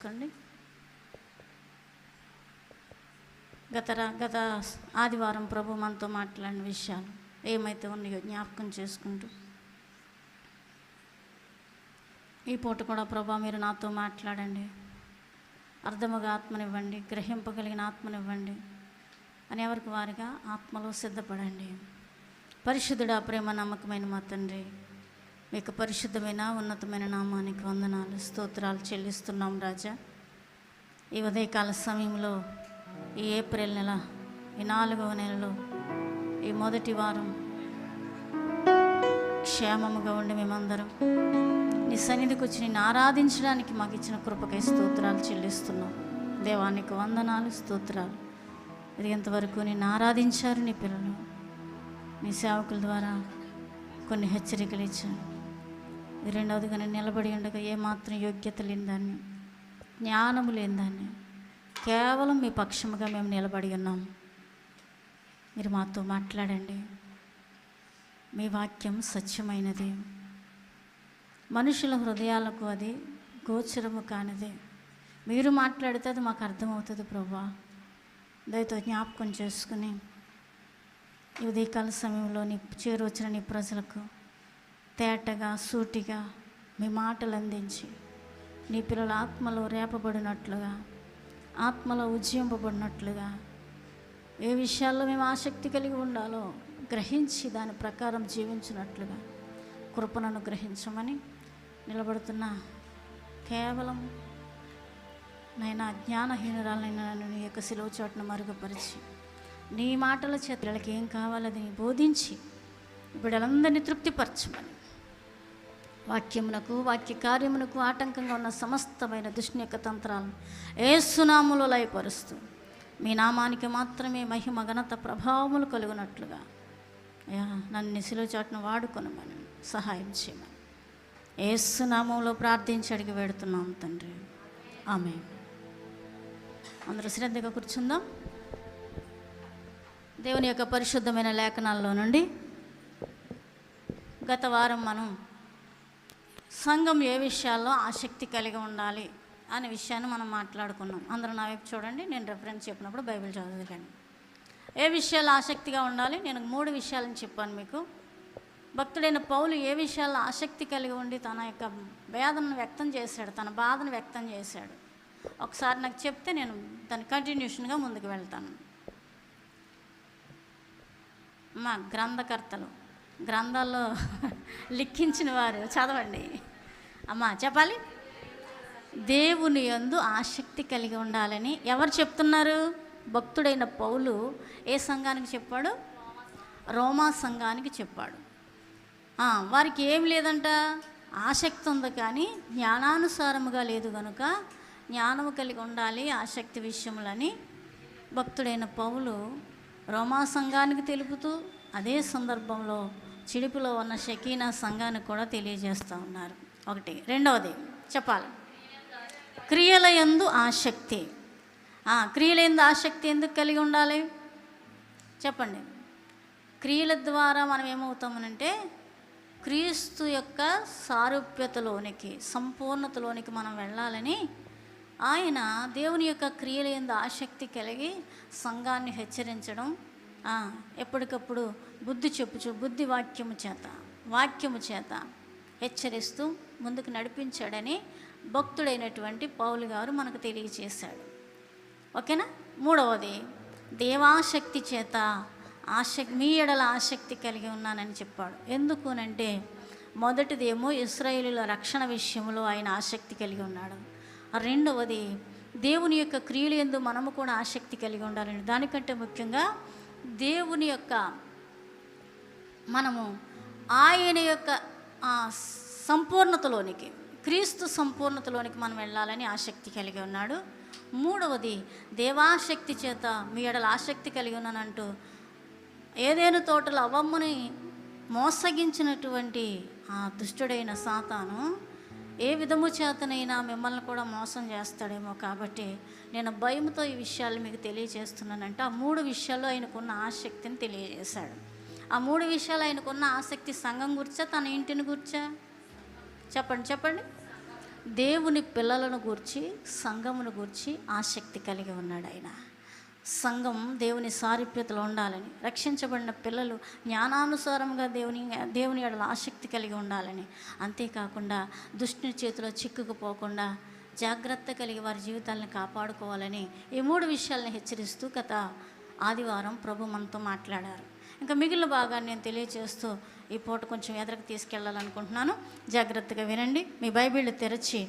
చేసుకోండి. గత ఆదివారం ప్రభు మనతో మాట్లాడిన విషయాలు ఏమైతే ఉన్నాయో జ్ఞాపకం చేసుకుంటూ, ఈ పూట కూడా ప్రభా మీరు నాతో మాట్లాడండి, అర్థముగా ఆత్మనివ్వండి, గ్రహింపగలిగిన ఆత్మనివ్వండి అని ఎవరికి వారిగా ఆత్మలో సిద్ధపడండి. పరిశుద్ధుడా, ప్రేమ నమ్మకమైన మా తండ్రి, మీకు పరిశుద్ధమైన ఉన్నతమైన నామానికి వందనాలు, స్తోత్రాలు చెల్లిస్తున్నాం రాజా. ఈ ఉదయకాల సమయంలో ఈ ఏప్రిల్ నెల, ఈ 4వ నెలలో, ఈ మొదటి వారం క్షేమముగా ఉండి మేమందరం నీ సన్నిధికి వచ్చి నిన్ను ఆరాధించడానికి మాకు ఇచ్చిన కృపకై స్తోత్రాలు చెల్లిస్తున్నాం. దేవానికి వందనాలు, స్తోత్రాలు. ఇది ఎంతవరకు నిన్ను ఆరాధించారు నీ పిల్లలు, నీ సేవకుల ద్వారా కొన్ని హెచ్చరికలు ఇచ్చాను. రెండవదిగా నేను నిలబడి ఉండగా ఏమాత్రం యోగ్యత లేని దాన్ని, జ్ఞానము లేని దాన్ని, కేవలం మీ పక్షముగా మేము నిలబడి ఉన్నాం. మీరు మాతో మాట్లాడండి. మీ వాక్యం సత్యమైనది, మనుషుల హృదయాలకు అది గోచరము కానిది. మీరు మాట్లాడితే అది మాకు అర్థమవుతుంది ప్రభా. దయతో జ్ఞాపకం చేసుకుని ఈ ఉదయకాల సమయంలో నీ చేరొచ్చిన నీ ప్రజలకు తేటగా, సూటిగా మీ మాటలు అందించి నీ పిల్లల ఆత్మలో రేపబడినట్లుగా, ఆత్మలో ఉజ్జింపబడినట్లుగా, ఏ విషయాల్లో మేము ఆసక్తి కలిగి ఉండాలో గ్రహించి దాని ప్రకారం జీవించినట్లుగా కృపను గ్రహించమని నిలబడుతున్న కేవలం నైనా జ్ఞానహీనురాలైన నన్ను నీ యొక్క సిలువ చోటును మరుగుపరిచి నీ మాటల చేతులకి ఏం కావాలని బోధించి బిడ్డలందరినీ తృప్తిపరచమని, వాక్యమునకు వాక్య కార్యమునకు ఆటంకంగా ఉన్న సమస్తమైన దుష్టుని యొక్క తంత్రాలను యేసు నామములో లయపరుస్తూ మీ నామానికి మాత్రమే మహిమ, ఘనత, ప్రభావములు కలుగునట్లుగా అయ్యా నన్ను సిలువ చాటును వాడుకొనమని సహాయం చేయమని యేసు నామములో ప్రార్థించి అడిగి వేడుతున్నాం తండ్రి, ఆమేన్. అందరూ శ్రద్ధగా కూర్చుందాం. దేవుని యొక్క పరిశుద్ధమైన లేఖనాల్లో నుండి గత వారం మనం సంఘం ఏ విషయాల్లో ఆసక్తి కలిగి ఉండాలి అనే విషయాన్ని మనం మాట్లాడుకున్నాం. అందరూ నా వైపు చూడండి, నేను రెఫరెన్స్ చెప్పినప్పుడు బైబిల్ చదవకండి. ఏ విషయాలు ఆసక్తిగా ఉండాలి? నేను 3 విషయాలను చెప్పాను మీకు. భక్తుడైన పౌలు ఏ విషయాల్లో ఆసక్తి కలిగి ఉండి తన యొక్క వేదనను వ్యక్తం చేశాడు, తన బాధను వ్యక్తం చేశాడు. ఒకసారి నాకు చెప్తే నేను దాని కంటిన్యూషన్గా ముందుకు వెళ్తాను. మా గ్రంథకర్తలు, గ్రంథాల్లో లిఖించిన వారు చదవండి అమ్మా, చెప్పాలి. దేవుని యందు ఆసక్తి కలిగి ఉండాలని ఎవరు చెప్తున్నారు? భక్తుడైన పౌలు ఏ సంఘానికి చెప్పాడు? రోమా సంఘానికి చెప్పాడు. వారికి ఏం లేదంట, ఆసక్తి ఉంది కానీ జ్ఞానానుసారముగా లేదు కనుక జ్ఞానము కలిగి ఉండాలి ఆసక్తి విషయములని భక్తుడైన పౌలు రోమా సంఘానికి తెలుపుతూ అదే సందర్భంలో చిడిపిలో ఉన్న షకీనా సంఘానికి కూడా తెలియజేస్తూ ఉన్నారు. ఒకటి. రెండవది చెప్పాలి, క్రియల యందు ఆసక్తి. క్రియల యందు ఆసక్తి ఎందుకు కలిగి ఉండాలి చెప్పండి. క్రియల ద్వారా మనం ఏమవుతామనంటే క్రీస్తు యొక్క సారూప్యతలోనికి, సంపూర్ణతలోనికి మనం వెళ్ళాలని ఆయన దేవుని యొక్క క్రియల యందు ఆసక్తి కలిగి సంఘాన్ని హెచ్చరించడం, ఎప్పటికప్పుడు బుద్ధి చెప్పుచు బుద్ధి వాక్యము చేత హెచ్చరిస్తూ ముందుకు నడిపించాడని భక్తుడైనటువంటి పౌలు గారు మనకు తెలియజేశాడు. ఓకేనా. మూడవది, దేవాసక్తి చేత మీ ఎడల ఆసక్తి కలిగి ఉన్నానని చెప్పాడు. ఎందుకునంటే మొదటిదేమో ఇశ్రాయేలుల రక్షణ విషయంలో ఆయన ఆసక్తి కలిగి ఉన్నాడు. రెండవది, దేవుని యొక్క క్రియలు యందు మనము కూడా ఆసక్తి కలిగి ఉండాలని. దానికంటే ముఖ్యంగా దేవుని యొక్క మనము ఆయన యొక్క సంపూర్ణతలోనికి, క్రీస్తు సంపూర్ణతలోనికి మనం వెళ్ళాలని ఆసక్తి కలిగి ఉన్నాడు. మూడవది, దేవాసక్తి చేత మీ ఎడల ఆసక్తి కలిగి ఉన్నానంటూ ఏదేను తోటలో అవ్వమ్మని మోసగించినటువంటి ఆ దుష్టుడైన సాతాను ఏ విధము చేతనైనా మిమ్మల్ని కూడా మోసం చేస్తాడేమో కాబట్టి నేను భయంతో ఈ విషయాలు మీకు తెలియజేస్తున్నానంటే ఆ 3 విషయాల్లో ఆయనకున్న ఆసక్తిని తెలియజేశాడు. ఆ 3 విషయాలు ఆయనకున్న ఆసక్తి సంఘం గురించా, తన ఇంటిని గురించా? చెప్పండి. దేవుని పిల్లలను గూర్చి, సంఘమును గూర్చి ఆసక్తి కలిగి ఉన్నాడు ఆయన. సంఘం దేవుని సారూప్యతలో ఉండాలని, రక్షించబడిన పిల్లలు జ్ఞానానుసారంగా దేవుని ఎడల ఆసక్తి కలిగి ఉండాలని, అంతేకాకుండా దుష్టుని చేతిలో చిక్కుకుపోకుండా జాగ్రత్త కలిగి వారి జీవితాలను కాపాడుకోవాలని ఈ 3 విషయాలను హెచ్చరిస్తూ గత ఆదివారం ప్రభు మనతో మాట్లాడారు. ఇంకా మిగిలిన భాగాన్ని నేను తెలియజేస్తూ ఈ పూట కొంచెం ఎదురుకు తీసుకెళ్ళాలనుకుంటున్నాను. జాగ్రత్తగా వినండి. మీ బైబిల్ తెరచి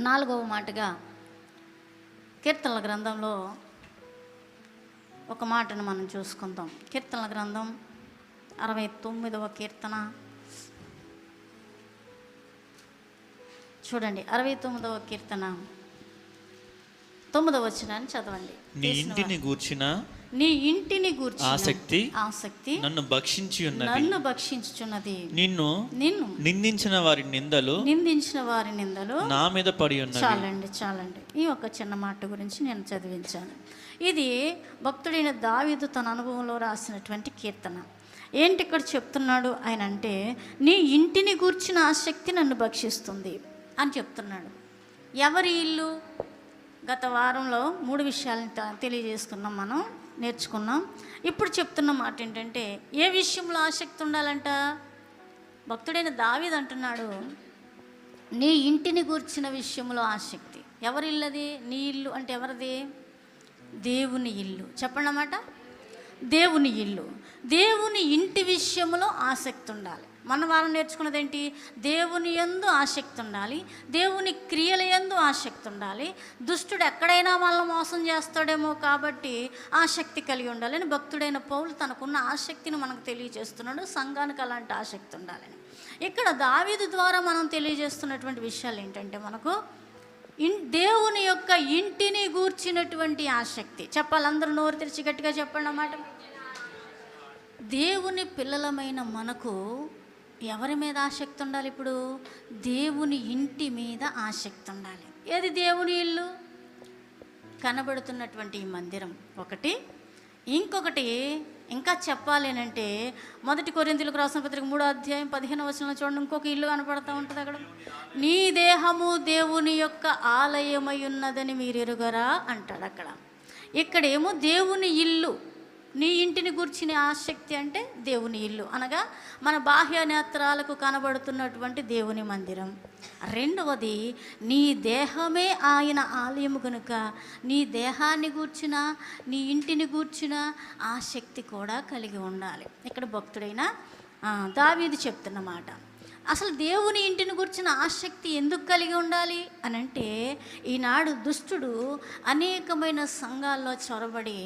4వ మాటగా కీర్తనల గ్రంథంలో ఒక మాటను మనం చూసుకుందాం. కీర్తనల గ్రంథం 69వ కీర్తన చూడండి. 69వ కీర్తన 9వ వచనాన్ని చదవండి. నీ ఇంటిని గూర్చిన ఆసక్తి నన్ను భక్షించుచున్నది. నిన్ను నిందించిన వారి నిందలు నా మీద పడి ఉన్నవి. చాలండి. ఈ ఒక చిన్న మాట గురించి నేను చదివించాను. ఇది భక్తుడైన దావీదు తన అనుభవంలో రాసినటువంటి కీర్తన. ఏంటి ఇక్కడ చెప్తున్నాడు ఆయన అంటే, నీ ఇంటిని గూర్చిన ఆసక్తి నన్ను భక్షిస్తుంది అని చెప్తున్నాడు. ఎవరి ఇల్లు? గత వారంలో 3 విషయాలను తెలియజేసుకున్నాం, మనం నేర్చుకున్నాం. ఇప్పుడు చెప్తున్న మాట ఏంటంటే, ఏ విషయంలో ఆసక్తి ఉండాలంట? భక్తుడైన దావీదు అంటున్నాడు, నీ ఇంటిని గూర్చిన విషయంలో ఆసక్తి. ఎవరి ఇల్లు అది? నీ ఇల్లు అంటే ఎవరిది? దేవుని ఇల్లు. చెప్పండి అన్నమాట. దేవుని ఇల్లు, దేవుని ఇంటి విషయంలో ఆసక్తి ఉండాలి. మన వారం నేర్చుకున్నది ఏంటి? దేవుని యందు ఆసక్తి ఉండాలి, దేవుని క్రియల యందు ఆసక్తి ఉండాలి. దుష్టుడు ఎక్కడైనా మనల్ని మోసం చేస్తాడేమో కాబట్టి ఆసక్తి కలిగి ఉండాలని భక్తుడైన పౌలు తనకున్న ఆసక్తిని మనకు తెలియజేస్తున్నాడు. సంఘానికి అలాంటి ఆసక్తి ఉండాలని ఇక్కడ దావీదు ద్వారా మనం తెలియజేస్తున్నటువంటి విషయాలు ఏంటంటే, మనకు దేవుని యొక్క ఇంటిని గూర్చినటువంటి ఆసక్తి. చెప్పాలి, అందరూ నోరు తెరిచి గట్టిగా చెప్పండి అన్నమాట. దేవుని పిల్లలమైన మనకు ఎవరి మీద ఆసక్తి ఉండాలి? ఇప్పుడు దేవుని ఇంటి మీద ఆసక్తి ఉండాలి. ఏది దేవుని ఇల్లు? కనబడుతున్నటువంటి ఈ మందిరం ఒకటి. ఇంకొకటి ఇంకా చెప్పాలేనంటే, 1 కొరింథీయులకు రాసిన పత్రిక 3వ అధ్యాయం 15వ వచనంలో చూడండి, ఇంకొక ఇల్లు కనపడుతూ ఉంటుంది అక్కడ. నీ దేహము దేవుని యొక్క ఆలయమై ఉన్నదని మీరు ఎరుగరా అంటాడు అక్కడ. ఇక్కడేమో దేవుని ఇల్లు. నీ ఇంటిని గూర్చిన ఆసక్తి అంటే దేవుని ఇల్లు అనగా మన బాహ్య నేత్రాలకు కనబడుతున్నటువంటి దేవుని మందిరం. రెండవది, నీ దేహమే ఆయన ఆలయము కనుక నీ దేహాన్ని గూర్చిన, నీ ఇంటిని గూర్చిన ఆసక్తి కూడా కలిగి ఉండాలి. ఇక్కడ భక్తుడైన దావీదు చెప్తున్నమాట. అసలు దేవుని ఇంటిని గూర్చిన ఆసక్తి ఎందుకు కలిగి ఉండాలి అని అంటే, ఈనాడు దుష్టుడు అనేకమైన సంఘాల్లో చొరబడి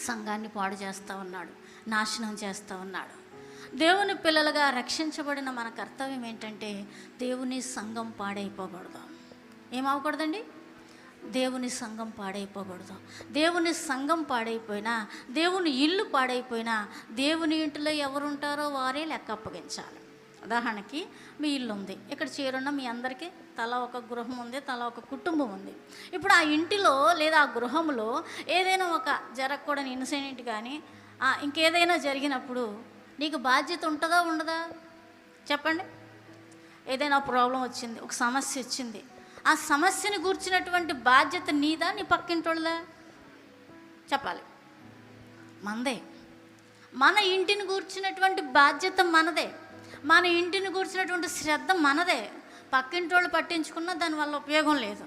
సంఘాన్ని పాడు చేస్తూ ఉన్నాడు, నాశనం చేస్తూ ఉన్నాడు. దేవుని పిల్లలుగా రక్షించబడిన మన కర్తవ్యం ఏంటంటే, దేవుని సంఘం పాడైపోకూడదు. ఏమవకూడదండి? దేవుని సంఘం పాడైపోకూడదు. దేవుని సంఘం పాడైపోయినా, దేవుని ఇల్లు పాడైపోయినా, దేవుని ఇంటిలో ఎవరుంటారో వారే లెక్క అప్పగించాలి. ఉదాహరణకి మీ ఇల్లు ఉంది, ఇక్కడ చేరున్న మీ అందరికీ తలా ఒక గృహం ఉంది, తలా ఒక కుటుంబం ఉంది. ఇప్పుడు ఆ ఇంటిలో లేదా ఆ గృహంలో ఏదైనా ఒక జరగకూడని ఇన్సిడెంట్ కానీ ఇంకేదైనా జరిగినప్పుడు నీకు బాధ్యత ఉంటుందా ఉండదా? చెప్పండి. ఏదైనా ప్రాబ్లం వచ్చింది, ఒక సమస్య వచ్చింది, ఆ సమస్యని గూర్చినటువంటి బాధ్యత నీదా, నీ పక్కింటోళ్ళదా? చెప్పాలి. మనదే. మన ఇంటిని గూర్చినటువంటి బాధ్యత మనదే, మన ఇంటిని గూర్చినటువంటి శ్రద్ధ మనదే. పక్కింటోళ్ళు పట్టించుకున్నా దానివల్ల ఉపయోగం లేదు.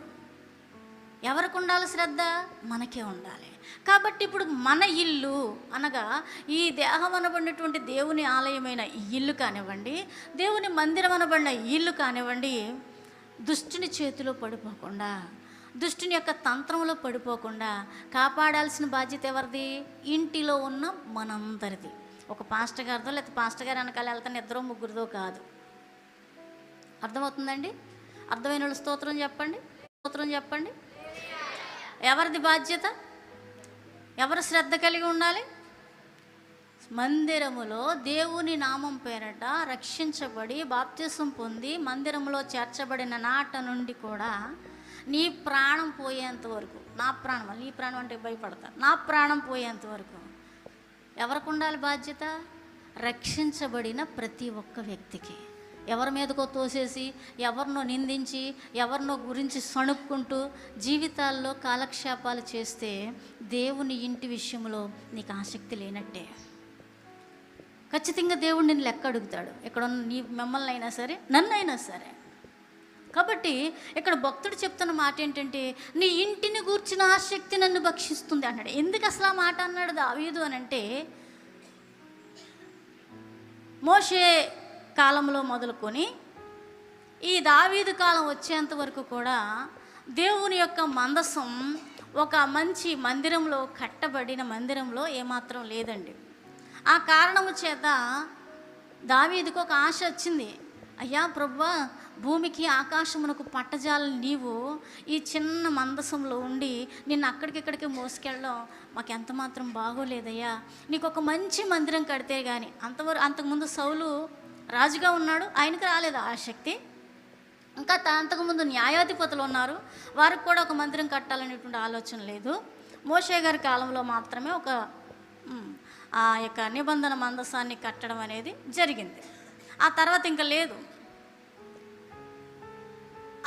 ఎవరికి ఉండాలి శ్రద్ధ? మనకే ఉండాలి. కాబట్టి ఇప్పుడు మన ఇల్లు అనగా ఈ దేహం అనబడినటువంటి దేవుని ఆలయమైన ఈ ఇల్లు కానివ్వండి, దేవుని మందిరం అనబడిన ఇల్లు కానివ్వండి, దుష్టుని చేతిలో పడిపోకుండా, దుష్టుని యొక్క తంత్రంలో పడిపోకుండా కాపాడాల్సిన బాధ్యత ఎవరిది? ఇంటిలో ఉన్న మనందరిది. ఒక పాస్టర్ గారితో లేకపోతే పాస్టర్ గారు వెనకాల వెళ్తాను, 2 3 కాదు. అర్థమవుతుందండి? అర్థమైన వాళ్ళు స్తోత్రం చెప్పండి. స్తోత్రం చెప్పండి. ఎవరిది బాధ్యత? ఎవరు శ్రద్ధ కలిగి ఉండాలి? మందిరములో దేవుని నామం పేరట రక్షించబడి బాప్తిసం పొంది మందిరములో చేర్చబడిన నాట నుండి కూడా నీ ప్రాణం పోయేంత వరకు, నా ప్రాణం, నీ ప్రాణం అంటే భయపడతారు, నా ప్రాణం పోయేంత వరకు ఎవరికి ఉండాలి బాధ్యత? రక్షించబడిన ప్రతి ఒక్క వ్యక్తికి. ఎవరి మీదకో తోసేసి, ఎవరినో నిందించి, ఎవరినో గురించి సణుక్కుంటూ జీవితాల్లో కాలక్షేపాలు చేస్తే దేవుని ఇంటి విషయంలో నీకు ఆసక్తి లేనట్టే. ఖచ్చితంగా దేవుడు నిన్ను లెక్క అడుగుతాడు, ఇక్కడ మిమ్మల్ని అయినా సరే, నన్ను అయినా సరే. కాబట్టి ఇక్కడ భక్తుడు చెప్తున్న మాట ఏంటంటే, నీ ఇంటిని గూర్చిన ఆసక్తి నన్ను భక్షిస్తుంది అన్నాడు. ఎందుకు అసలు ఆ మాట అన్నాడు దావీదు అని అంటే, మోషే కాలంలో మొదలుకొని ఈ దావీదు కాలం వచ్చేంత వరకు కూడా దేవుని యొక్క మందసం ఒక మంచి మందిరంలో, కట్టబడిన మందిరంలో ఏమాత్రం లేదండి. ఆ కారణము చేత దావీదుకు ఒక ఆశ వచ్చింది. అయ్యా ప్రభువా, భూమికి ఆకాశమునకు పట్టజాలని నీవు ఈ చిన్న మందసంలో ఉండి నిన్ను అక్కడికిక్కడికి మోసుకెళ్ళడం మాకు ఎంత మాత్రం బాగోలేదయ్యా. నీకు ఒక మంచి మందిరం కడితే కానీ. అంతకుముందు సౌలు రాజుగా ఉన్నాడు, ఆయనకు రాలేదు ఆ శక్తి. ఇంకా అంతకుముందు న్యాయాధిపతులు ఉన్నారు, వారికి కూడా ఒక మందిరం కట్టాలనేటువంటి ఆలోచన లేదు. మోషే గారి కాలంలో మాత్రమే ఆ యొక్క నిబంధన మందసాన్ని కట్టడం అనేది జరిగింది. ఆ తర్వాత ఇంకా లేదు.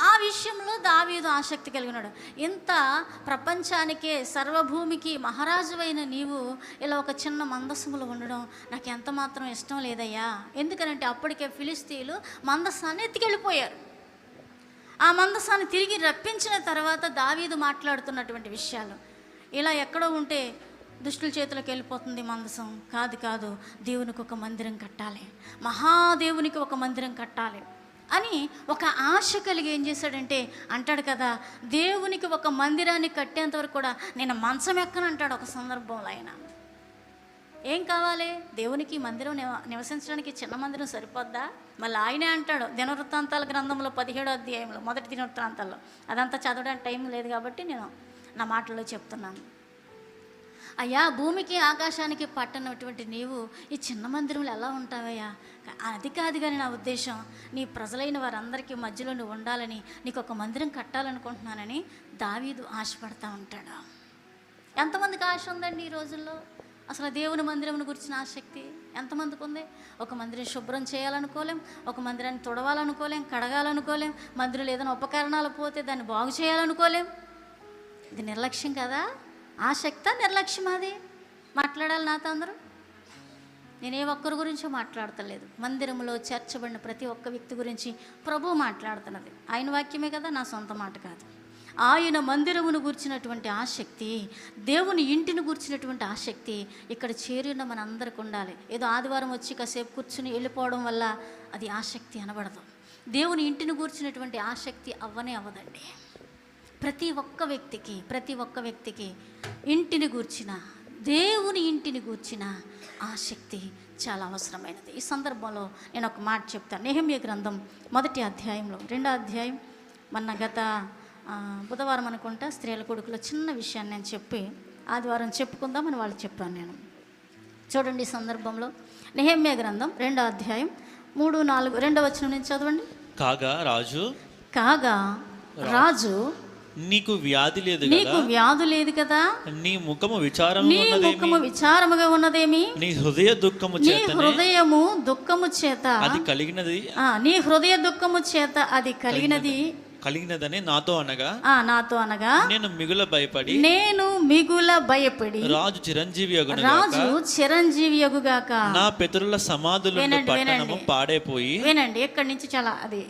ఆ విషయంలో దావీదు ఆసక్తి కలిగినాడు. ఇంత ప్రపంచానికే, సర్వభూమికి మహారాజువైన నీవు ఇలా ఒక చిన్న మందసములో ఉండడం నాకు ఎంత మాత్రం ఇష్టం లేదయ్యా. ఎందుకనంటే అప్పటికే ఫిలిస్తీయులు మందసాన్ని ఎత్తుకెళ్ళిపోయారు. ఆ మందసాన్ని తిరిగి రప్పించిన తర్వాత దావీదు మాట్లాడుతున్నటువంటి విషయాలు, ఇలా ఎక్కడో ఉంటే దుష్టుల చేతులకు వెళ్ళిపోతుంది మందసం. కాదు, దేవునికి ఒక మందిరం కట్టాలి, మహాదేవునికి ఒక మందిరం కట్టాలి అని ఒక ఆశ కలిగి ఏం చేశాడంటే అంటాడు కదా, దేవునికి ఒక మందిరాన్ని కట్టేంతవరకు కూడా నేను మంచం ఎక్కనంటాడు ఒక సందర్భంలో. ఆయన ఏం కావాలి, దేవునికి మందిరం నివసించడానికి చిన్న మందిరం సరిపోద్దా? మళ్ళీ ఆయనే అంటాడు దినవృత్తాంతాల గ్రంథంలో 17వ అధ్యాయంలో, మొదటి దినవృత్తాంతాల్లో. అదంతా చదవడానికి టైం లేదు కాబట్టి నేను నా మాటల్లో చెప్తున్నాను. అయ్యా, భూమికి ఆకాశానికి పట్టనటువంటి నీవు ఈ చిన్న మందిరంలో ఎలా ఉంటావయ్యా? అది కాదు కానీ నా ఉద్దేశం, నీ ప్రజలైన వారందరికీ మధ్యలో నువ్వు ఉండాలని, నీకు ఒక మందిరం కట్టాలనుకుంటున్నానని దావీదు ఆశపడతా ఉంటాడు. ఎంతమందికి ఆశ ఉందండి ఈ రోజుల్లో? అసలు దేవుని మందిరం గురించిన ఆసక్తి ఎంతమందికి ఉంది? ఒక మందిరం శుభ్రం చేయాలనుకోలేం, ఒక మందిరాన్ని తుడవాలనుకోలేం, కడగాలనుకోలేం, మందిరంలో ఏదైనా ఉపకరణాలు పోతే దాన్ని బాగు చేయాలనుకోలేం. ఇది నిర్లక్ష్యం కదా? ఆసక్త నిర్లక్ష్యం అది? మాట్లాడాలి నాతో అందరూ. నేనే ఒక్కరి గురించో మాట్లాడతలేదు, మందిరంలో చేర్చబడిన ప్రతి ఒక్క వ్యక్తి గురించి ప్రభువు మాట్లాడుతున్నది. ఆయన వాక్యమే కదా, నా సొంత మాట కాదు. ఆయన మందిరమును గూర్చినటువంటి ఆసక్తి, దేవుని ఇంటిని గూర్చినటువంటి ఆసక్తి ఇక్కడ చేరిన మనందరికి ఉండాలి. ఏదో ఆదివారం వచ్చి కాసేపు కూర్చుని వెళ్ళిపోవడం వల్ల అది ఆసక్తి అనబడదు. దేవుని ఇంటిని గూర్చినటువంటి ఆసక్తి అవ్వనే అవ్వదండి. ప్రతి ఒక్క వ్యక్తికి ఇంటిని గూర్చిన, దేవుని ఇంటిని గూర్చిన ఆసక్తి చాలా అవసరమైనది. ఈ సందర్భంలో నేను ఒక మాట చెప్తాను. నెహెమ్యా గ్రంథం 1వ అధ్యాయంలో 2వ అధ్యాయం, గత బుధవారం అనుకుంటా స్త్రీల కొడుకులో చిన్న విషయాన్ని నేను చెప్పి ఆదివారం చెప్పుకుందామని వాళ్ళు చెప్పాను నేను. చూడండి, ఈ సందర్భంలో నెహెమ్యా గ్రంథం 2వ అధ్యాయం 3, 4, 2వ వచనం నుంచి చదవండి. కాగా రాజు నీకు వ్యాధి లేదు కదా, నీ ముఖము విచారముగా ఉన్నదేమి, నీ హృదయము దుఃఖము చేత అది కలిగినది, నీ హృదయ దుఃఖము చేత అది కలిగినదని నాతో అనగా నేను మిగుల భయపడి రాజు చిరంజీవి యగుగాక నా పితరుల సమాధులు పట్టణము పాడైపోయి. వినండి, ఎక్కడి నుంచి చాలా అది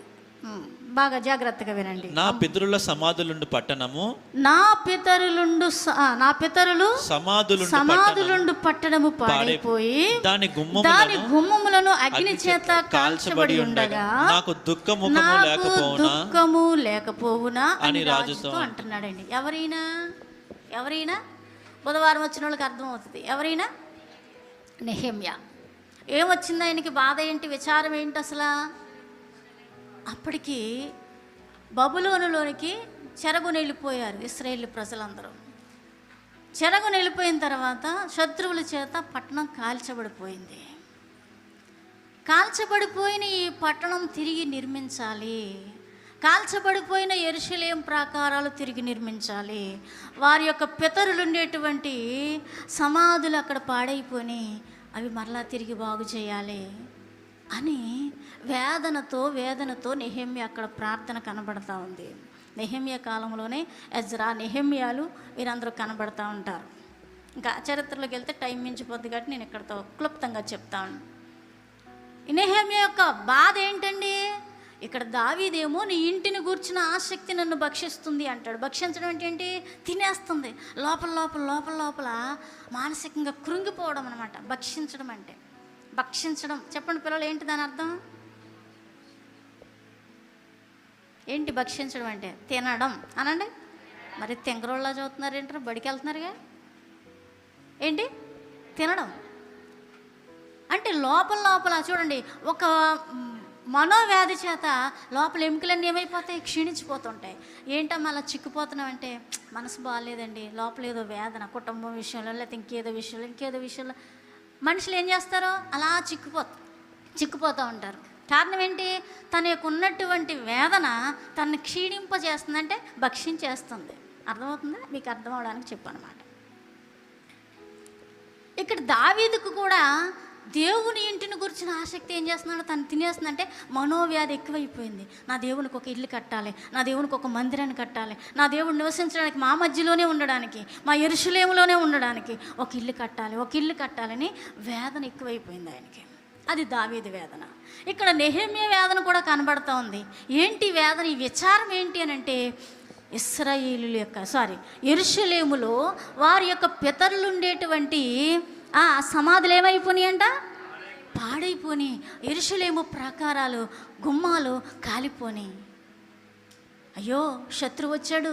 బాగా జాగ్రత్తగా వినండి. నా పితరుల సమాధులుండు పట్టణము, నా పితరులు సమాధులుండు పట్టణము పాడైపోయి దాని గుమ్మములను అగ్ని చేత కాల్చబడి ఉండగా నాకు దుఃఖము లేకపోవునా అని రాజుతో అంటున్నాడండి. ఎవరైనా బుధవారం వచ్చిన వాళ్ళకి అర్థమవుతుంది. ఎవరైనా నెహెమ్యా. ఏమొచ్చింది ఆయనకి? బాధ ఏంటి, విచారం ఏంటి అసలు? అప్పటికి బబులోనులోనికి చెరగుని వెళ్ళిపోయారు ఇశ్రాయేలు ప్రజలందరూ. చెరగుని వెళ్ళిపోయిన తర్వాత శత్రువుల చేత పట్టణం కాల్చబడిపోయింది. కాల్చబడిపోయిన ఈ పట్టణం తిరిగి నిర్మించాలి. కాల్చబడిపోయిన యెరూషలేము ప్రాకారాలు తిరిగి నిర్మించాలి. వారి యొక్క పితరులు ఉండేటువంటి సమాధులు అక్కడ పాడైపోయి అవి మరలా తిరిగి బాగు చేయాలి. అని వేదనతో నెహెమ్యా అక్కడ ప్రార్థన కనబడతా ఉంది. నెహెమ్యా కాలంలోనే ఎజ్రా, నెహెమ్యాలు వీరందరూ కనబడతా ఉంటారు. ఇంకా చరిత్రలోకి వెళ్తే టైం మించిపోద్ది కాబట్టి నేను ఇక్కడతో క్లుప్తంగా చెప్తాను. నెహెమ్యా యొక్క బాధ ఏంటండి? ఇక్కడ దావీదేమో నీ ఇంటిని గూర్చిన ఆసక్తి నన్ను భక్షిస్తుంది అంటాడు. భక్షించడం అంటే ఏంటి? తినేస్తుంది. లోపల మానసికంగా కృంగిపోవడం అనమాట భక్షించడం అంటే. భక్షించడం చెప్పండి పిల్లలు, ఏంటి దాని అర్థం? ఏంటి భక్షించడం అంటే? తినడం అనండి. మరి తెంగరోళ్ళ చదువుతున్నారు ఏంటారు, బడికి వెళ్తున్నారుగా. ఏంటి తినడం అంటే? లోపల చూడండి, ఒక మనోవ్యాధి చేత లోపల ఎముకలన్నీ ఏమైపోతాయి? క్షీణించిపోతుంటాయి. ఏంటమ్మా అలా చిక్కిపోతున్నాం అంటే, మనసు బాగాలేదండి, లోపల ఏదో వేదన, కుటుంబం విషయంలో లేకపోతే ఇంకేదో విషయంలో మనుషులు ఏం చేస్తారో అలా చిక్కుపోతూ ఉంటారు. కారణం ఏంటి? తన యొక్క ఉన్నటువంటి వేదన తనని క్షీణింపజేస్తుందంటే భక్షించేస్తుంది. అర్థమవుతుందా? మీకు అర్థం అవడానికి చెప్పనమాట. ఇక్కడ దావీదుకు కూడా దేవుని ఇంటిని గురించిన ఆసక్తి ఏం చేస్తున్నాడో తను తినేస్తుందంటే మనోవ్యాధి ఎక్కువైపోయింది. నా దేవునికి ఒక ఇల్లు కట్టాలి, నా దేవునికి ఒక మందిరాన్ని కట్టాలి, నా దేవుడు నివసించడానికి మా మధ్యలోనే ఉండడానికి, మా యెరూషలేములోనే ఉండడానికి ఒక ఇల్లు కట్టాలని వేదన ఎక్కువైపోయింది ఆయనకి. అది దావీదు వేదన. ఇక్కడ నెహెమ్యా వేదన కూడా కనబడుతూ ఉంది. ఏంటి వేదన? ఈ విచారం ఏంటి అని అంటే, ఇశ్రాయేలుల యొక్క యెరూషలేములో వారి యొక్క పితరులు ఉండేటువంటి సమాధులు ఏమైపోయినాయి అంట? పాడైపోయి. యెరూషలేము ప్రాకారాలు, గుమ్మాలు కాలిపోని. అయ్యో, శత్రువు వచ్చాడు,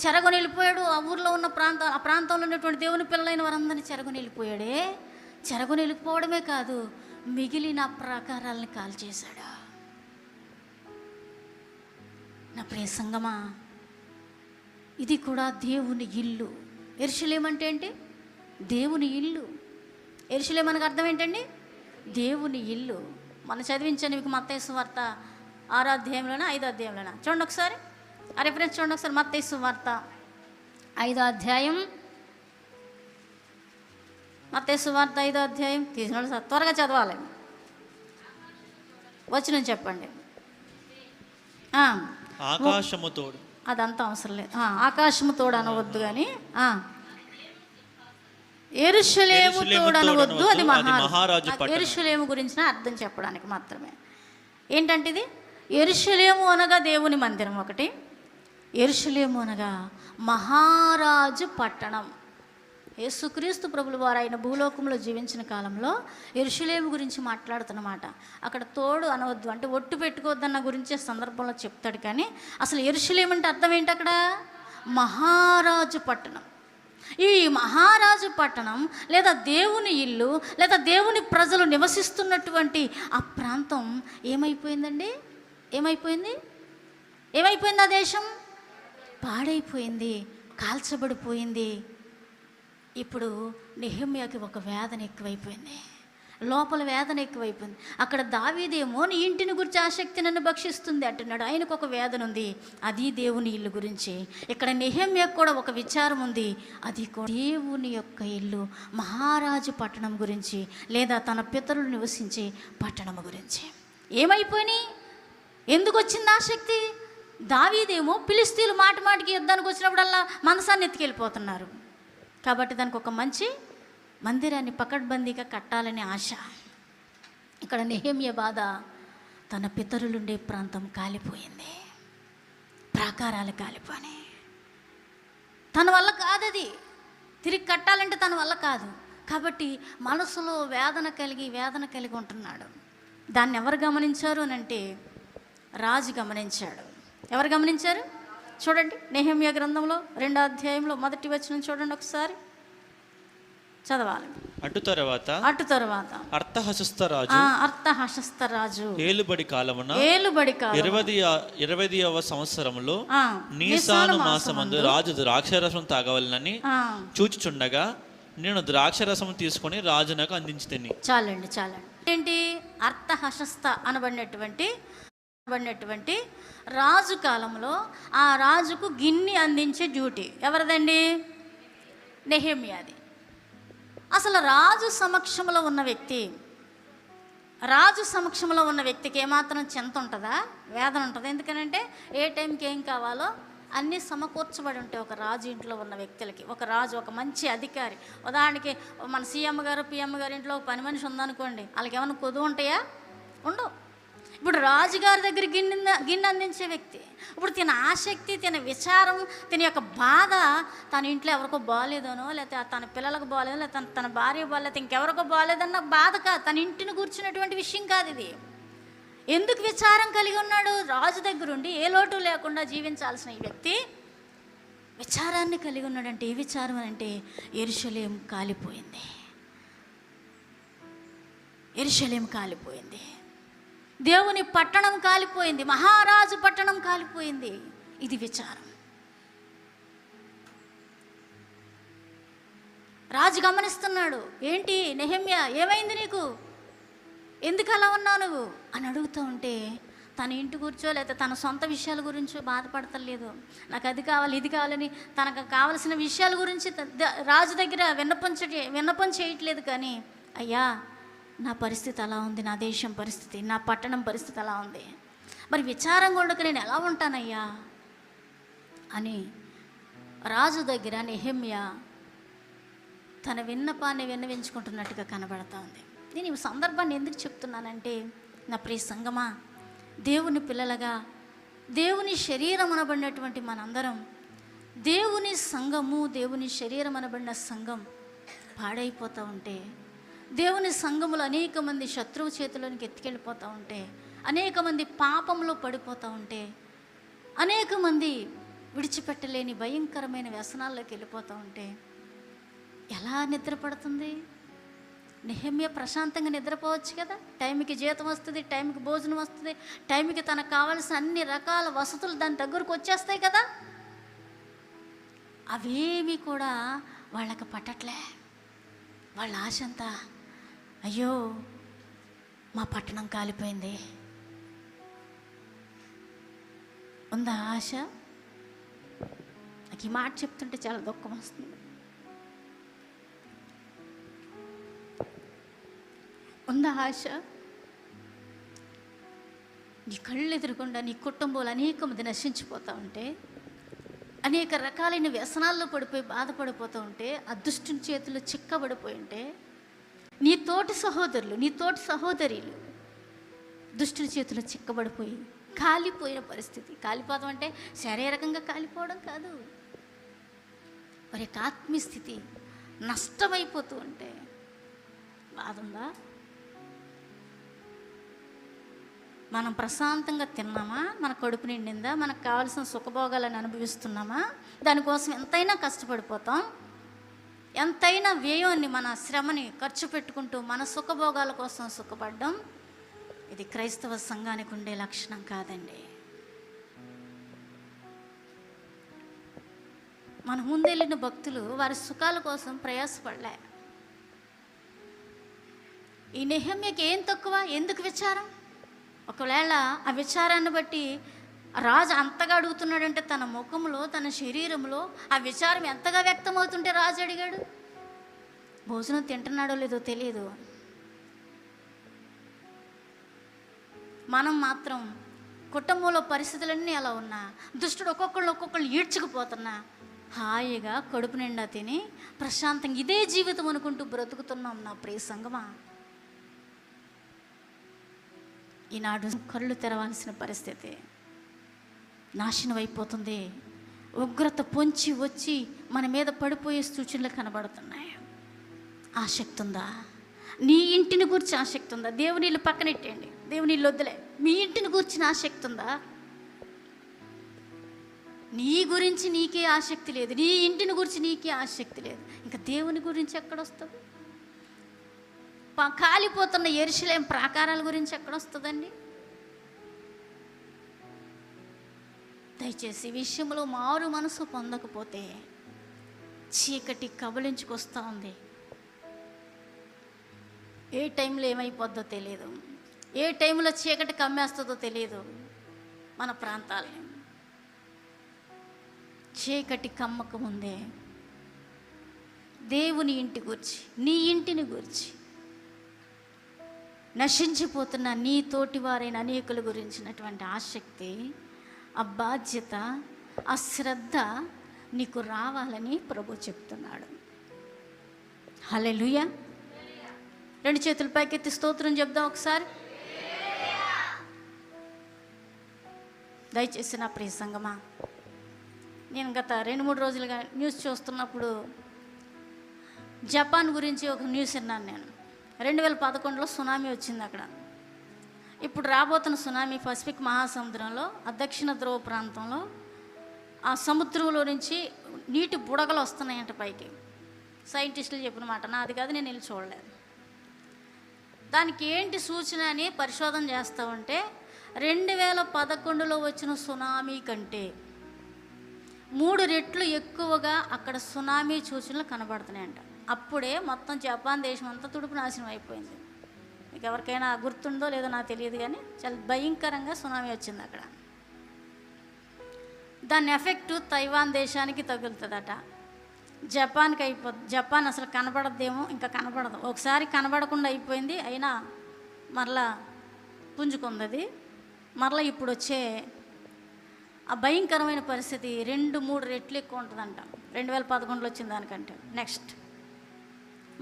చెరగొని వెళ్ళిపోయాడు. ఆ ఊర్లో ఉన్న ఆ ప్రాంతంలో ఉన్నటువంటి దేవుని పిల్లలైన వారందరినీ చెరగొని వెళ్ళిపోయాడే. చెరగొని వెళ్ళిపోవడమే కాదు, మిగిలిన ప్రాకారాలను కాల్చేశాడు. నా ప్రియ సంగమా, ఇది కూడా దేవుని ఇల్లు. యెరూషలేము అంటే ఏంటి? దేవుని ఇల్లు. యెరూషలేము అనగా అర్థం ఏంటండి? దేవుని ఇల్లు. మనం చదివించండి మీకు మత్తయి సువార్త 6వ అధ్యాయంలోనా 5వ అధ్యాయంలోనా? చూడండి ఒకసారి, ఆ రిఫరెన్స్ చూడండి ఒకసారి. మత్తయి సువార్త 5వ అధ్యాయం, మత్తయి సువార్త 5వ అధ్యాయం. తీసిన సార్ త్వరగా చదవాలి, వచనం చెప్పండి. ఆకాశము తోడు, అదంతా అవసరం లేదు. ఆకాశము తోడు అనవద్దు కానీ యెరూషలేము తోడు అనవద్దు, అది మహారాజు. యెరూషలేము గురించిన అర్థం చెప్పడానికి మాత్రమే. ఏంటంటే ఇది యెరూషలేము అనగా దేవుని మందిరం ఒకటి, యెరూషలేము అనగా మహారాజు పట్టణం. యేసుక్రీస్తు ప్రభుల వారు ఆయన భూలోకంలో జీవించిన కాలంలో యెరూషలేము గురించి మాట్లాడుతున్నమాట. అక్కడ తోడు అనవద్దు అంటే ఒట్టు పెట్టుకోవద్దన్న గురించే సందర్భంలో చెప్తాడు. కానీ అసలు యెరూషలేము అంటే అర్థం ఏంటి? అక్కడ మహారాజు పట్టణం. ఈ మహారాజు పట్టణం లేదా దేవుని ఇల్లు లేదా దేవుని ప్రజలు నివసిస్తున్నటువంటి ఆ ప్రాంతం ఏమైపోయిందండి? ఏమైపోయింది? ఆ దేశం పాడైపోయింది, కాల్చబడిపోయింది. ఇప్పుడు నెహెమ్యాకి ఒక వేదన ఎక్కువైపోయింది, లోపల వేదన ఎక్కువైపోయింది. అక్కడ దావీదేమో నీ ఇంటిని గురించి ఆసక్తి నన్ను భక్షిస్తుంది అంటున్నాడు. ఆయనకు ఒక వేదన ఉంది, అది దేవుని ఇల్లు గురించి. ఇక్కడ నెహెమ్యాకు కూడా ఒక విచారం ఉంది, అది కూడా దేవుని యొక్క ఇల్లు, మహారాజు పట్టణం గురించి లేదా తన పితరులు నివసించే పట్టణం గురించి. ఏమైపోయినాయి? ఎందుకు వచ్చింది ఆసక్తి? దావీదేమో ఫిలిష్తీయులు మాటికి యుద్ధానికి వచ్చినప్పుడల్లా మనసాన్ని ఎత్తుకెళ్ళిపోతున్నారు కాబట్టి దానికి ఒక మంచి మందిరాన్ని పకడ్బందీగా కట్టాలనే ఆశ. ఇక్కడ నెహెమ్యా బాధ, తన పితరులుండే ప్రాంతం కాలిపోయింది, ప్రాకారాలు కాలిపోయినాయి. తన వల్ల కాదు, అది తిరిగి కట్టాలంటే తన వల్ల కాదు. కాబట్టి మనసులో వేదన కలిగి ఉంటున్నాడు. దాన్ని ఎవరు గమనించారు అని అంటే రాజు గమనించాడు. ఎవరు గమనించారు? చూడండి, నెహెమ్యా గ్రంథంలో 2వ అధ్యాయంలో 1వ వచనం చూడండి ఒకసారి, చదవాలి. అటు తరువాత అర్తహషస్త రాజు ఏలుబడి కాలమున 20వ సంవత్సరములో నీసాను మాసమందు రాజు ద్రాక్షరసం తాగవలనని చూచుచుండగా నేను ద్రాక్షరసం తీసుకొని రాజునకు అందించితిని. చాలండి. ఏంటి? అర్తహషస్త అనబడినటువంటి రాజు కాలంలో ఆ రాజుకు గిన్నె అందించే డ్యూటీ ఎవరిదండి? నెహెమ్యాది. అసలు రాజు సమక్షంలో ఉన్న వ్యక్తి, రాజు సమక్షంలో ఉన్న వ్యక్తికి ఏమాత్రం చింత ఉంటుందా, వేదన ఉంటుందా? ఎందుకనంటే ఏ టైంకి ఏం కావాలో అన్నీ సమకూర్చబడి ఉంటాయి ఒక రాజు ఇంట్లో ఉన్న వ్యక్తులకి. ఒక రాజు, ఒక మంచి అధికారి, ఉదాహరణకి మన సీఎం గారు, పిఎం గారి ఇంట్లో ఒక పని మనిషి ఉందనుకోండి, వాళ్ళకి ఏమైనా కొదువు ఉంటాయా? ఉండవు. ఇప్పుడు రాజుగారి దగ్గర గిన్నె అందించే వ్యక్తి, ఇప్పుడు తిన ఆసక్తి, తిన విచారం, తిన యొక్క బాధ తన ఇంట్లో ఎవరికో బాగాలేదనో, లేకపోతే తన పిల్లలకు బాగాలేదో, లేకపోతే తన భార్య బాగాలేదు, ఇంకెవరికో బాగాలేదన్న బాధ కాదు, తన ఇంటిని కూర్చున్నటువంటి విషయం కాదు ఇది. ఎందుకు విచారం కలిగి ఉన్నాడు? రాజు దగ్గరుండి ఏ లోటు లేకుండా జీవించాల్సిన ఈ వ్యక్తి విచారాన్ని కలిగి ఉన్నాడంటే, ఏ విచారం అంటే యెరూషలేము కాలిపోయింది, యెరూషలేము కాలిపోయింది, దేవుని పట్టణం కాలిపోయింది, మహారాజు పట్టణం కాలిపోయింది. ఇది విచారం. రాజు గమనిస్తున్నాడు. ఏంటి నెహెమ్యా, ఏమైంది నీకు, ఎందుకు అలా ఉన్నావు నువ్వు అని అడుగుతూ ఉంటే, తన ఇంటి కూర్చో లేకపోతే తన సొంత విషయాల గురించి బాధపడతలేదు. నాకు అది కావాలి, ఇది కావాలని తనకు కావలసిన విషయాల గురించి రాజు దగ్గర విన్నపం చేయట్లేదు. కానీ అయ్యా, నా పరిస్థితి అలా ఉంది, నా దేశం పరిస్థితి, నా పట్టణం పరిస్థితి అలా ఉంది, మరి విచారం ఉండక నేను ఎలా ఉంటానయ్యా అని రాజు దగ్గర నెహెమ్యా తన విన్నపాన్ని విన్నవించుకుంటున్నట్టుగా కనబడతా ఉంది. నేను ఈ సందర్భాన్ని ఎందుకు చెప్తున్నానంటే, నా ప్రియ సంగమా, దేవుని పిల్లలుగా, దేవుని శరీరం అనబడినటువంటి మనందరం, దేవుని సంఘము, దేవుని శరీరం అనబడిన సంఘం పాడైపోతూ ఉంటే, దేవుని సంఘములో అనేక మంది శత్రువు చేతిలోనికి ఎత్తుకెళ్ళిపోతూ ఉంటే, అనేక మంది పాపంలో పడిపోతూ ఉంటే, అనేక మంది విడిచిపెట్టలేని భయంకరమైన వ్యసనాల్లోకి వెళ్ళిపోతూ ఉంటే ఎలా నిద్రపడుతుంది? నెహెమ్యా ప్రశాంతంగా నిద్రపోవచ్చు కదా. టైంకి జీతం వస్తుంది, టైంకి భోజనం వస్తుంది, టైంకి తనకు కావాల్సిన అన్ని రకాల వసతులు దాని దగ్గరకు వచ్చేస్తాయి కదా. అవేమీ కూడా వాళ్ళకి పట్టట్లే. వాళ్ళ ఆశ అంతా, అయ్యో మా పట్టణం కాలిపోయింది. ఉందా ఆశ? నాకు ఈ మాట చెప్తుంటే చాలా దుఃఖం వస్తుంది. ఉందా ఆశ? నీ కళ్ళు ఎదురుకుండా నీ కుటుంబాలు అనేక మంది నశించిపోతూ ఉంటే, అనేక రకాలైన వ్యసనాల్లో పడిపోయి బాధపడిపోతూ ఉంటే, అదృష్టుని చేతుల్లో చిక్కబడిపోయి ఉంటే, నీ తోటి సహోదరులు, నీ తోటి సహోదరులు దుష్టుని చేతుల్లో చిక్కబడిపోయి కాలిపోయిన పరిస్థితి. కాలిపోవడం అంటే శారీరకంగా కాలిపోవడం కాదు, మరి యొక్క ఆత్మీయ స్థితి నష్టమైపోతూ ఉంటే బాధ ఉందా? మనం ప్రశాంతంగా తిన్నామా? మన కడుపు నిండిందా? మనకు కావాల్సిన సుఖభోగాలను అనుభవిస్తున్నామా? దానికోసం ఎంతైనా కష్టపడిపోతాం, ఎంతైనా వ్యయాన్ని, మన శ్రమని ఖర్చు పెట్టుకుంటూ మన సుఖభోగాల కోసం సుఖపడ్డం, ఇది క్రైస్తవ సంఘానికి ఉండే లక్షణం కాదండి. మన ముందెళ్ళిన భక్తులు వారి సుఖాల కోసం ప్రయాసపడలే. ఈ నెహెమ్యాకి ఏం తక్కువ? ఎందుకు విచారం? ఒకవేళ ఆ విచారాన్ని బట్టి రాజు అంతగా అడుగుతున్నాడంటే, తన ముఖంలో, తన శరీరంలో ఆ విచారం ఎంతగా వ్యక్తమవుతుంటే రాజు అడిగాడు. భోజనం తింటున్నాడో లేదో తెలియదు. మనం మాత్రం కుటుంబంలో పరిస్థితులన్నీ అలా ఉన్నా, దుష్టుడు ఒక్కొక్కళ్ళు ఈడ్చుకుపోతున్నా, హాయిగా కడుపు నిండా తిని ప్రశాంతంగా ఇదే జీవితం అనుకుంటూ బ్రతుకుతున్నాం. నా ప్రియ సంగమా, ఈనాడు కళ్ళు తెరవాల్సిన పరిస్థితి నాశనం అయిపోతుంది. ఉగ్రత పొంచి వచ్చి మన మీద పడిపోయే సూచనలు కనబడుతున్నాయి. ఆసక్తి ఉందా? నీ ఇంటిని గురించి ఆసక్తి ఉందా? దేవుని ఇల్లు పక్కనెట్టండి, దేవుని ఇల్లు వద్దులే, మీ ఇంటిని గురించిన ఆసక్తి ఉందా? నీ గురించి నీకే ఆసక్తి లేదు, నీ ఇంటిని గురించి నీకే ఆసక్తి లేదు, ఇంకా దేవుని గురించి ఎక్కడొస్తుంది? కాలిపోతున్న యెరూషలేం ప్రాకారాల గురించి ఎక్కడొస్తుందండి? దయచేసి ఈ విషయంలో మారు మనసు పొందకపోతే చీకటి కబలించుకొస్తూ ఉంది. ఏ టైంలో ఏమైపోద్దో తెలియదు, ఏ టైంలో చీకటి కమ్మేస్తుందో తెలియదు. మన ప్రాంతాలని చీకటి కమ్మక ముందే దేవుని ఇంటి గురించి, నీ ఇంటిని గురించి నశించిపోతున్న నీ తోటి వారైన అనేకుల గురించినటువంటి ఆసక్తి, ఆ బాధ్యత, ఆ శ్రద్ధ నీకు రావాలని ప్రభు చెప్తున్నాడు. హల్లెలూయా. 2 చేతుల పైకెత్తి స్తోత్రం చెప్దాం ఒకసారి. దయచేసి నా ప్రియ సంగమా, నేను గత 2-3 రోజులుగా న్యూస్ చూస్తున్నప్పుడు జపాన్ గురించి ఒక న్యూస్ విన్నాను నేను. 2011లో సునామీ వచ్చింది అక్కడ. ఇప్పుడు రాబోతున్న సునామీ పసిఫిక్ మహాసముద్రంలో, ఆ దక్షిణ ధ్రువ ప్రాంతంలో, ఆ సముద్రంలో నుంచి నీటి బుడగలు వస్తున్నాయంట పైకి. సైంటిస్టులు చెప్పిన మాట, నాది కాదు, నేను వెళ్ళి చూడలేదు. దానికి ఏంటి సూచన అని పరిశోధన చేస్తూ ఉంటే 2011లో వచ్చిన సునామీ కంటే 3 రెట్లు ఎక్కువగా అక్కడ సునామీ సూచనలు కనబడుతున్నాయంట. అప్పుడే మొత్తం జపాన్ దేశం అంతా తుడుపు నాశనం అయిపోయింది. మీకు ఎవరికైనా గుర్తుందో లేదో నాకు తెలియదు, కానీ చాలా భయంకరంగా సునామీ వచ్చింది అక్కడ. దాని ఎఫెక్ట్ తైవాన్ దేశానికి తగులుతుందట. జపాన్ అసలు కనబడద్దేమో, ఇంకా కనబడదు. ఒకసారి కనబడకుండా అయిపోయింది, అయినా మరలా పుంజుకుంది. మరలా ఇప్పుడు వచ్చే ఆ భయంకరమైన పరిస్థితి 2-3 రెట్లు ఎక్కువ ఉంటుందంట 2011లో వచ్చిన దానికంటే. నెక్స్ట్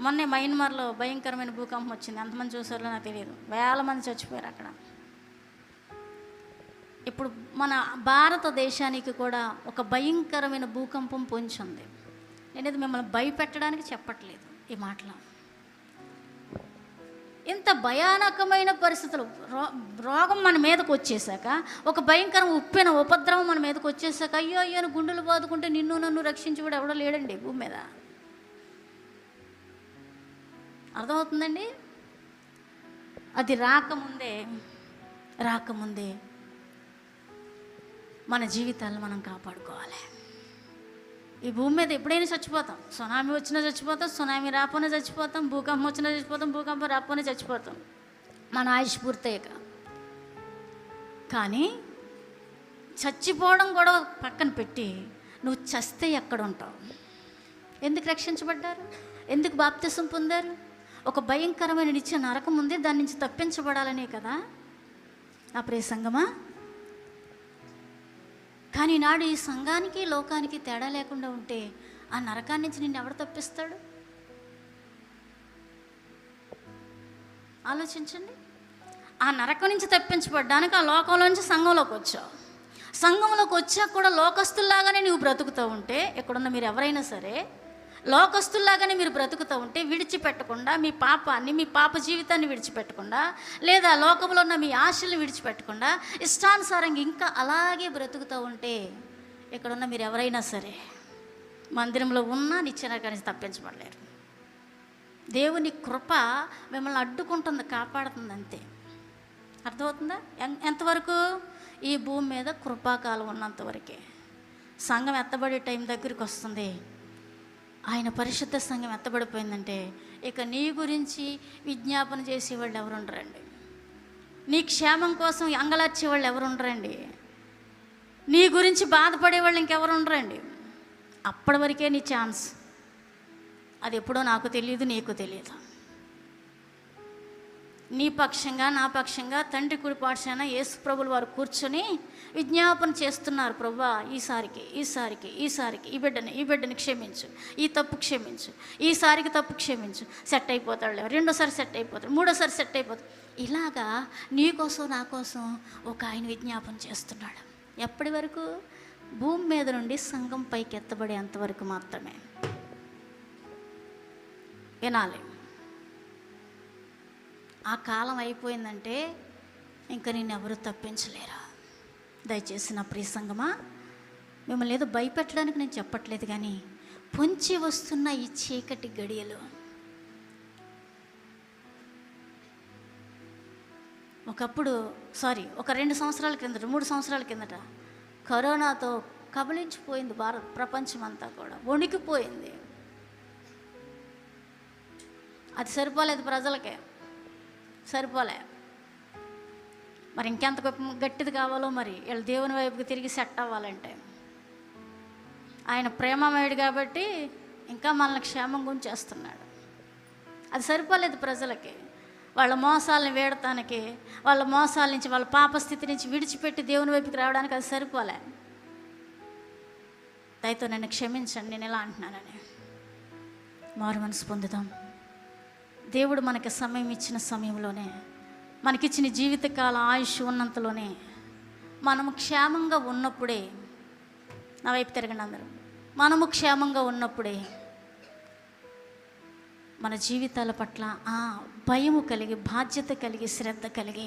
మొన్నే మయన్మార్లో భయంకరమైన భూకంపం వచ్చింది. ఎంతమంది చూసారో నాకు తెలియదు, వేల మంది చచ్చిపోయారు అక్కడ. ఇప్పుడు మన భారతదేశానికి కూడా ఒక భయంకరమైన భూకంపం పొంచుంది. నేనేది మిమ్మల్ని భయపెట్టడానికి చెప్పట్లేదు ఈ మాటలు. ఇంత భయానకమైన పరిస్థితులు, రోగం మన మీదకి వచ్చేసాక, ఒక భయంకరం ఉప్పిన ఉపద్రవం మన మీదకి వచ్చేసాక, అయ్యో అయ్యో అని గుండెలు బాదుకుంటే నిన్ను నన్ను రక్షించేవాడు ఎవడో లేడండి భూమి మీద. అర్థమవుతుందండి? అది రాకముందే మన జీవితాలను మనం కాపాడుకోవాలి. ఈ భూమి మీద ఎప్పుడైనా చచ్చిపోతాం. సునామీ వచ్చినా చచ్చిపోతాం, సునామీ రాపోనే చచ్చిపోతాం, భూకంపం వచ్చినా చచ్చిపోతాం, భూకంపం రాపోనే చచ్చిపోతాం మన ఆయుష్ పూర్తయ్యాక. కానీ చచ్చిపోవడం కూడా పక్కన పెట్టి, నువ్వు చస్తే ఎక్కడ ఉంటావు? ఎందుకు రక్షించబడ్డారు? ఎందుకు బాప్తిసం పొందారు? ఒక భయంకరమైన నిత్య నరకం ఉంది, దాని నుంచి తప్పించబడాలనే కదా నా ప్రియ సంగమా. కానీ నాడు ఈ సంఘానికి లోకానికి తేడా లేకుండా ఉంటే ఆ నరకాన్ని నుంచి నిన్ను ఎవడు తప్పిస్తాడు? ఆలోచించండి. ఆ నరకం నుంచి తప్పించబడ్డానికి ఆ లోకంలోంచి సంఘంలోకి వచ్చావు. సంఘంలోకి వచ్చాక కూడా లోకస్తుల్లాగానే నువ్వు బ్రతుకుతూ ఉంటే, ఇక్కడున్న మీరు ఎవరైనా సరే లోకస్తుల్లాగానే మీరు బ్రతుకుతూ ఉంటే, విడిచిపెట్టకుండా మీ పాపాన్ని, మీ పాప జీవితాన్ని విడిచిపెట్టకుండా, లేదా లోకంలో ఉన్న మీ ఆశల్ని విడిచిపెట్టకుండా ఇష్టానుసారంగా ఇంకా అలాగే బ్రతుకుతూ ఉంటే, ఇక్కడున్న మీరు ఎవరైనా సరే మందిరంలో ఉన్నా నిత్య నరకానికి తప్పించబడలేరు. దేవుని కృప మిమ్మల్ని అడ్డుకుంటుంది, కాపాడుతుంది, అంతే. అర్థమవుతుందా? ఎంతవరకు? ఈ భూమి మీద కృపాకాలం ఉన్నంతవరకే. సంఘం ఎత్తబడే టైం దగ్గరికి వస్తుంది, ఆయన పరిశుద్ధ సంఘం ఎత్తబడిపోయిందంటే ఇక నీ గురించి విజ్ఞాపన చేసేవాళ్ళు ఎవరు ఉండరండి. నీ క్షేమం కోసం అంగలార్చేవాళ్ళు ఎవరు ఉండరండి. నీ గురించి బాధపడేవాళ్ళు ఇంకెవరు ఉండరండి. అప్పటి వరకే నీ ఛాన్స్. అది ఎప్పుడో నాకు తెలియదు, నీకు తెలియదు. నీ పక్షంగా, నా పక్షంగా తండ్రి కుడి పార్శ్వాన యేసు ప్రభులు వారు కూర్చొని విజ్ఞాపన చేస్తున్నారు. ప్రభువా, ఈసారికి ఈ బిడ్డని క్షమించు, ఈ తప్పు క్షమించు, ఈసారికి తప్పు క్షమించు. సెట్ అయిపోతాడు, రెండోసారి సెట్ అయిపోతాడు, మూడోసారి సెట్ అయిపోతాడు. ఇలాగా నీ కోసం నా కోసం ఒక ఆయన విజ్ఞాపన చేస్తున్నాడు. ఎప్పటి వరకు? భూమి మీద నుండి సంఘం పైకి ఎత్తబడే అంతవరకు మాత్రమే. వినాలి. ఆ కాలం అయిపోయిందంటే ఇంకా నిన్నెవరూ తప్పించలేరు. దయచేసి నా ప్రియ సంగమా, మిమ్మల్ని ఏదో భయపెట్టడానికి నేను చెప్పట్లేదు, కానీ పొంచి వస్తున్న ఈ చీకటి గడియలు, ఒక 2 సంవత్సరాల కిందట, 3 సంవత్సరాల కిందట కరోనాతో కబలించిపోయింది ప్రపంచం అంతా కూడా, వణికిపోయింది. అది సరిపోలేదు, ప్రజలకే సరిపోలే. మరి ఇంకెంత గట్టిది కావాలో మరి వీళ్ళు దేవుని వైపుకి తిరిగి సెట్ అవ్వాలంటే. ఆయన ప్రేమమయుడు కాబట్టి ఇంకా మనల్ని క్షేమం గుంచేస్తున్నాడు. అది సరిపోలేదు ప్రజలకి. వాళ్ళ మోసాలను వీడటానికి, వాళ్ళ మోసాల నుంచి, వాళ్ళ పాపస్థితి నుంచి విడిచిపెట్టి దేవుని వైపుకి రావడానికి అది సరిపోలే. దయతో నన్ను క్షమించండి నేను ఎలా అంటున్నానని. మారు మనసు పొందుదాం. దేవుడు మనకి సమయం ఇచ్చిన సమయంలోనే, మనకిచ్చిన జీవితకాల ఆయుష్ ఉన్నంతలోనే, మనము క్షేమంగా ఉన్నప్పుడే, నా వైపు తిరగండి అందరూ, మనము క్షేమంగా ఉన్నప్పుడే మన జీవితాల పట్ల భయము కలిగి, బాధ్యత కలిగి, శ్రద్ధ కలిగి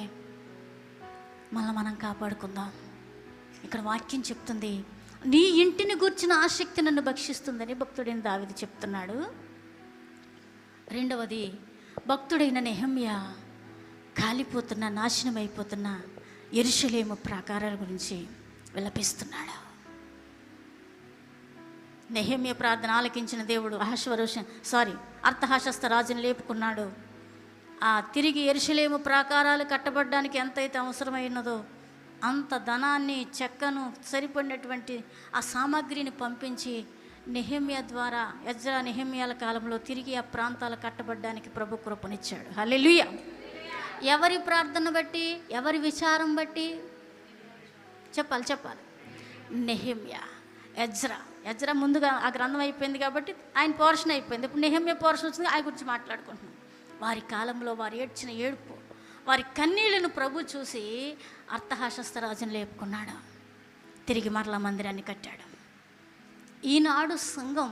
మనం కాపాడుకుందాం. ఇక్కడ వాక్యం చెప్తుంది, నీ ఇంటిని గూర్చిన ఆసక్తి నన్ను భక్షిస్తుందని భక్తుడైన దావీదు చెప్తున్నాడు. రెండవది, భక్తుడైన నెహెమ్యా కాలిపోతున్న, నాశనం అయిపోతున్న యెరూషలేము ప్రాకారాల గురించి విలపిస్తున్నాడు. నెహెమ్యా ప్రార్థన ఆలకించిన దేవుడు అర్థహషస్త రాజుని లేపుకున్నాడు. తిరిగి యెరూషలేము ప్రాకారాలు కట్టబడడానికి ఎంతైతే అవసరమైనదో అంత ధనాన్ని, చెక్కను, సరిపడినటువంటి ఆ సామాగ్రిని పంపించి నెహెమ్యా ద్వారా, ఎజ్రా నెహెమ్యాల కాలంలో తిరిగి ఆ ప్రాంతాలు కట్టబడడానికి ప్రభు కృపనిచ్చాడు. హల్లెలూయా. ఎవరి ప్రార్థన బట్టి, ఎవరి విచారం బట్టి చెప్పాలి. నెహెమ్యా, ఎజ్రా ముందుగా ఆ గ్రంథం అయిపోయింది కాబట్టి ఆయన పోర్షన్ అయిపోయింది. ఇప్పుడు నెహెమ్యా పోర్షన్ వచ్చింది, ఆయన గురించి మాట్లాడుకుంటున్నాం. వారి కాలంలో వారు ఏడ్చిన ఏడుపు, వారి కన్నీళ్లను ప్రభు చూసి అర్థహషస్త రాజును లేపుకున్నాడు. తిరిగి మరలా మందిరాన్ని కట్టాడు. ఈనాడు సంఘం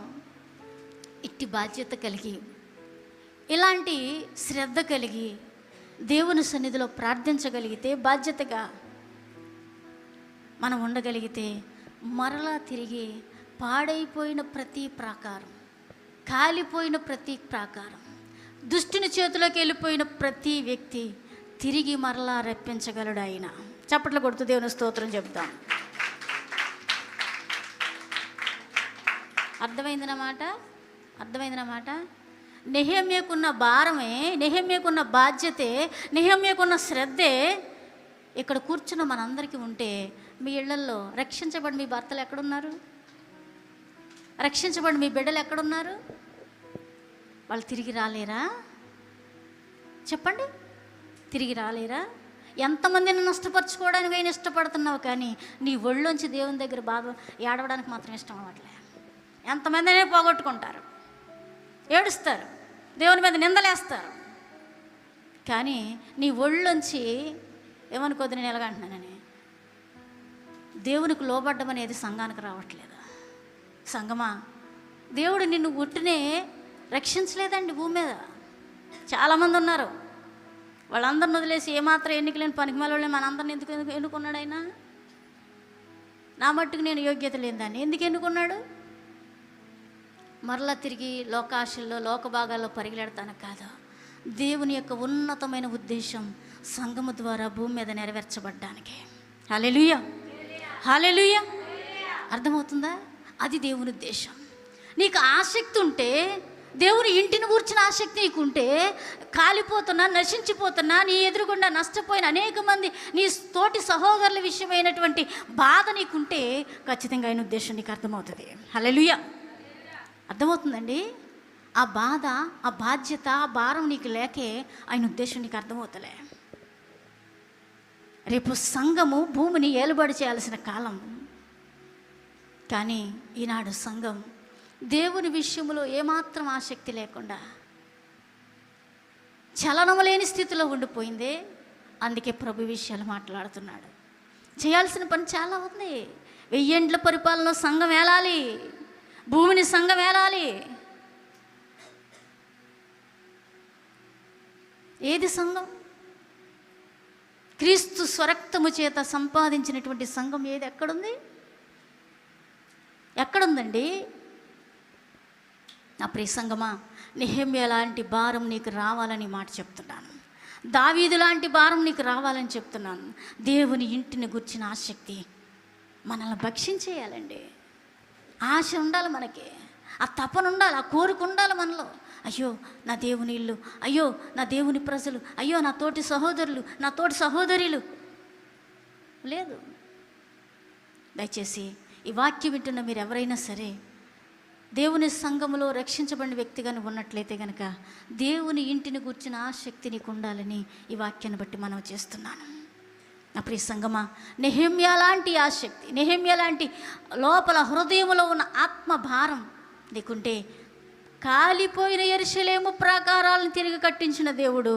ఇట్టి బాధ్యత కలిగి, ఇలాంటి శ్రద్ధ కలిగి దేవుని సన్నిధిలో ప్రార్థించగలిగితే, బాధ్యతగా మనం ఉండగలిగితే, మరలా తిరిగి పాడైపోయిన ప్రతి ప్రాకారం, కాలిపోయిన ప్రతి ప్రాకారం, దుష్టుని చేతిలోకి వెళ్ళిపోయిన ప్రతి వ్యక్తి తిరిగి మరలా రప్పించగలడు ఆయన. చప్పట్లు కొడుతూ దేవుని స్తోత్రం చెప్తాం. అర్థమైందన్నమాట. నెహెమ్యాకున్న భారమే, నెహెమ్యాకున్న బాధ్యతే, నెహెమ్యాకున్న శ్రద్ధే ఇక్కడ కూర్చున్న మనందరికీ ఉంటే, మీ ఇళ్లల్లో రక్షించబడి మీ భర్తలు ఎక్కడున్నారు? రక్షించబడి మీ బిడ్డలు ఎక్కడున్నారు? వాళ్ళు తిరిగి రాలేరా? చెప్పండి, తిరిగి రాలేరా? ఎంతమందిని నష్టపరచుకోవడానికి అయినా ఇష్టపడుతున్నావు, కానీ నీ ఒళ్ళోంచి దేవుని దగ్గర బాధ ఏడవడానికి మాత్రం ఇష్టం అవ్వట్లే. ఎంతమందినే పోగొట్టుకుంటారు, ఏడుస్తారు, దేవుని మీద నిందలేస్తారు, కానీ నీ ఒళ్ళొంచి ఏమనుకోద్దు, నేను ఎలాగంటున్నానని, దేవునికి లోబడ్డం అనేది సంఘానికి రావట్లేదు. సంఘమా, దేవుడు నిన్ను ఉట్టినే రక్షించలేదండి. భూమి మీద చాలామంది ఉన్నారు, వాళ్ళందరిని వదిలేసి ఏమాత్రం ఎన్నికలేని పనికిమాలని మనందరిని ఎందుకు ఎన్నుకున్నాడు ఆయన? నా మట్టుకు నేను యోగ్యత లేని దాన్ని ఎందుకు ఎన్నుకున్నాడు? మరలా తిరిగి లోకాశల్లో, లోక భాగాల్లో పరిగెడతాను కాదు. దేవుని యొక్క ఉన్నతమైన ఉద్దేశం సంఘము ద్వారా భూమి మీద నెరవేర్చబడ్డానికి. హల్లెలూయా, హల్లెలూయా. అర్థమవుతుందా? అది దేవుని ఉద్దేశం. నీకు ఆసక్తి ఉంటే, దేవుని ఇంటిని కూర్చిన ఆసక్తి నీకుంటే, కాలిపోతున్నా, నశించిపోతున్నా, నీ ఎదురుగుండా నష్టపోయిన అనేక మంది నీ తోటి సహోదరుల విషయమైనటువంటి బాధ నీకుంటే, ఖచ్చితంగా ఆయన ఉద్దేశం నీకు అర్థమవుతుంది. హల్లెలూయా. అర్థమవుతుందండి? ఆ బాధ, ఆ బాధ్యత, ఆ భారం నీకు లేకే ఆయన ఉద్దేశం నీకు అర్థమవుతలే. రేపు సంఘము భూమిని ఏలుబడి చేయాల్సిన కాలం, కానీ ఈనాడు సంఘం దేవుని విషయంలో ఏమాత్రం ఆసక్తి లేకుండా చలనం లేని స్థితిలో ఉండిపోయింది. అందుకే ప్రభు విషయాలు మాట్లాడుతున్నాడు. చేయాల్సిన పని చాలా ఉంది. 1000 ఏండ్ల పరిపాలన సంఘం ఏలాలి, భూమిని సంఘం ఏలాలి. ఏది సంఘం? క్రీస్తు స్వరక్తము చేత సంపాదించినటువంటి సంఘం ఏది? ఎక్కడుంది? ఎక్కడుందండి? నా ప్రియ సంఘమా, నెహెమ్యా లాంటి భారం నీకు రావాలని మాట చెప్తున్నాను. దావీదు లాంటి భారం నీకు రావాలని చెప్తున్నాను. దేవుని ఇంటిని గుర్చిన ఆసక్తి మనల్ని భక్షించేయాలండి. ఆశ ఉండాలి మనకి, ఆ తపన ఉండాలి, ఆ కోరిక ఉండాలి మనలో. అయ్యో నా దేవుని ఇల్లు, అయ్యో నా దేవుని ప్రజలు, అయ్యో నా తోటి సహోదరులు, నా తోటి సహోదరులు. లేదు. దయచేసి ఈ వాక్యం వింటున్న మీరు ఎవరైనా సరే, దేవుని సంఘములో రక్షించబడిన వ్యక్తిగా నువ్వు ఉన్నట్లయితే కనుక దేవుని ఇంటిని గూర్చిన ఆసక్తి నీకు ఉండాలని ఈ వాక్యాన్ని బట్టి మనం చేస్తున్నాను. నా ప్రియ సంగమా, నెహెమ్యా లాంటి ఆసక్తి, నెహెమ్యా లాంటి లోపల హృదయంలో ఉన్న ఆత్మ భారం నీకుంటే కాలిపోయిన యెరూషలేము ప్రాకారాలను తిరిగి కట్టించిన దేవుడు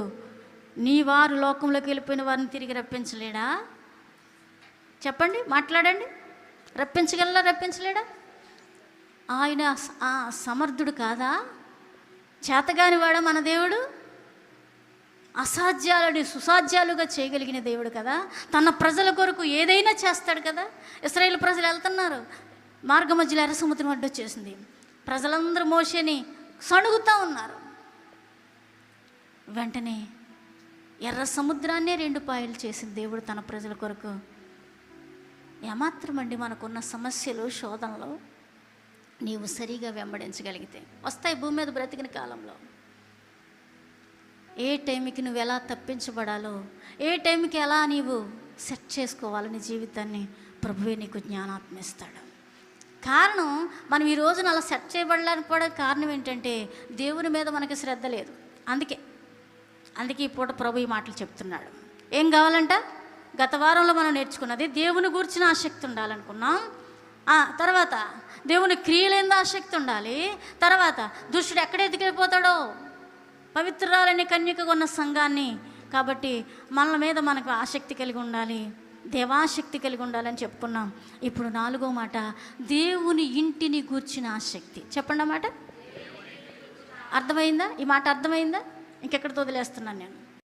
నీ వారు లోకంలోకి వెళ్ళిపోయిన వారిని తిరిగి రప్పించలేడా? చెప్పండి, మాట్లాడండి. రప్పించలేడా? ఆయన సమర్థుడు కాదా? చేతగాని వాడా మన దేవుడు? అసాధ్యాలని సుసాధ్యాలుగా చేయగలిగిన దేవుడు కదా. తన ప్రజల కొరకు ఏదైనా చేస్తాడు కదా. ఇశ్రాయేలు ప్రజలు వెళ్తున్నారు, మార్గ మధ్యలో ఎర్ర సముద్రం అడ్డొచ్చేసింది. ప్రజలందరూ మోషేని సణుగుతూ ఉన్నారు. వెంటనే ఎర్ర సముద్రాన్నే 2 పాయలు చేసిన దేవుడు తన ప్రజల కొరకు. ఏమాత్రమండి మనకున్న సమస్యలు, శోధనలు నీవు సరిగా వెంబడించగలిగితే వస్తాయి భూమి మీద బ్రతికిన కాలంలో. ఏ టైంకి నువ్వు ఎలా తప్పించబడాలో, ఏ టైంకి ఎలా నీవు సెట్ చేసుకోవాలని జీవితాన్ని ప్రభువే నీకు జ్ఞానాత్మ ఇస్తాడు. కారణం మనం ఈ రోజున అలా సెట్ చేయబడడానికి కూడా కారణం ఏంటంటే దేవుని మీద మనకి శ్రద్ధ లేదు. అందుకే ఈ పూట ప్రభు ఈ మాటలు చెప్తున్నాడు. ఏం కావాలంట? గత వారంలో మనం నేర్చుకున్నది దేవుని గూర్చిన ఆసక్తి ఉండాలనుకున్నాం. తర్వాత దేవుని క్రియలేందో ఆసక్తి ఉండాలి. తర్వాత దుష్టుడు ఎక్కడ ఎదిగిపోతాడో, పవిత్రురాలని కన్యకగా ఉన్న సంఘాన్ని, కాబట్టి మన మీద మనకు ఆసక్తి కలిగి ఉండాలి, దేవాశక్తి కలిగి ఉండాలని చెప్పుకున్నాం. ఇప్పుడు 4వ మాట, దేవుని ఇంటిని గూర్చిన ఆసక్తి. చెప్పండి అన్నమాట. అర్థమైందా? ఈ మాట అర్థమైందా? ఇంకెక్కడితో వదిలేస్తున్నాను నేను.